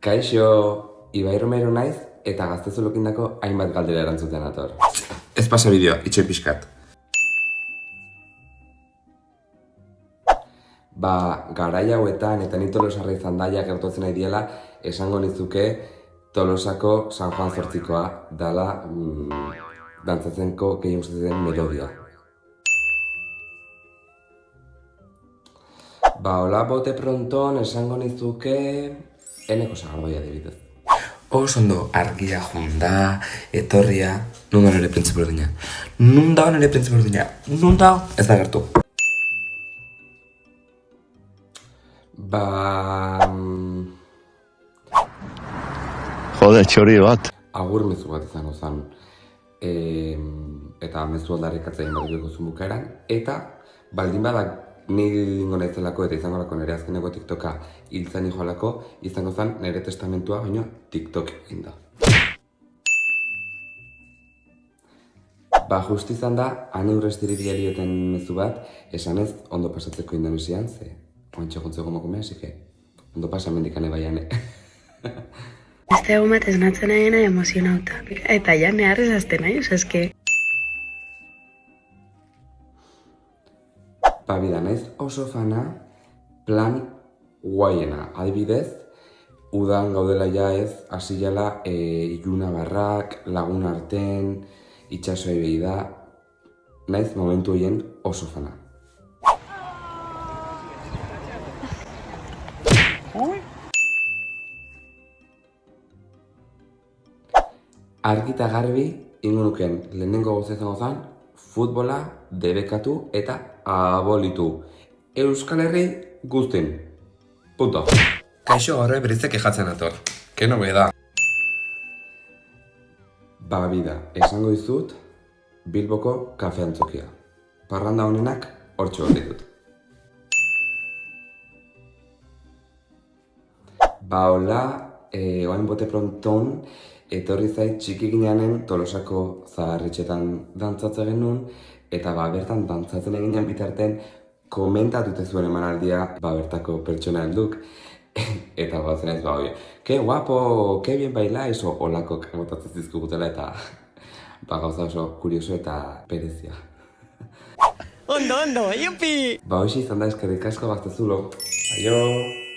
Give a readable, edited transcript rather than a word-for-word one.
Kaixo, Ibai Romero naiz eta Gaztezulokindako hainbat galdera erantzuten ator. Ez pasa bideoa, itxoi pixkat. Garai hauetan eta ni Tolosarra izan daia gertatzen nahi diela, esango nizuke Tolosako San Juan Zortzikoa dala dantzatzenko gehien gustatzen den melodia. Hola bote pronton esango nizuke eneko sagardoia adibidez. Ondo argia junda, etorria, nun da nire printzipo berdina. Nun da nire printzipo berdina. Nun da ez da gertu. Jode, txori bat. Agur mezu bat izango zen. Eta mezu aldarrikatzen bat zuen bukaeran. Eta baldin badak ni lingo naizelako eta izango lako nire azkeneko TikToka hiltzen joalako, izango zen nire testamentua baino TikTok egin da. Justu izan da, ane urrestiri diarioten mezu bat, esanez ondo pasatzeko Indonesian, ze oantxe gontzeko mokumea, asike ondo pasa mendikane baiane. Beste egun bat esnatzen nahiena emozionauta. Eta ja neharrez azten nahi, eske. Bida, naiz oso fana plan guaiena. Adibidez, udan gaudela ja ez, hasi jala Iluna barrak, lagun arten, itxasoi behi da, naiz momentu horien oso fana. Argi eta garbi, ingunuken lehenengo gauza izango zen, futbola debekatu eta abolitu. Euskal Herri guztin. Punto. Kaixo horre berizek ejatzen ator. Que nobeda. Bida, esango dizut Bilboko kafe antzokia. Parranda honenak hortxo hor ditut. Hola, oain bote pronton, etorri zait txiki gineanen Tolosako zaharritxetan dantzatzen genuen, eta bertan dantzatzen eginean bitarten komentatute zuen emanaldia bertako pertsona helduk, eta batzen ez que guapo, que bien bailais, olako kamotatzen zizkugutela, eta gauza oso kurioso eta perezia. Ondo, yupi! Hoxe izan da eskerrik asko Gaztezulo. Aio!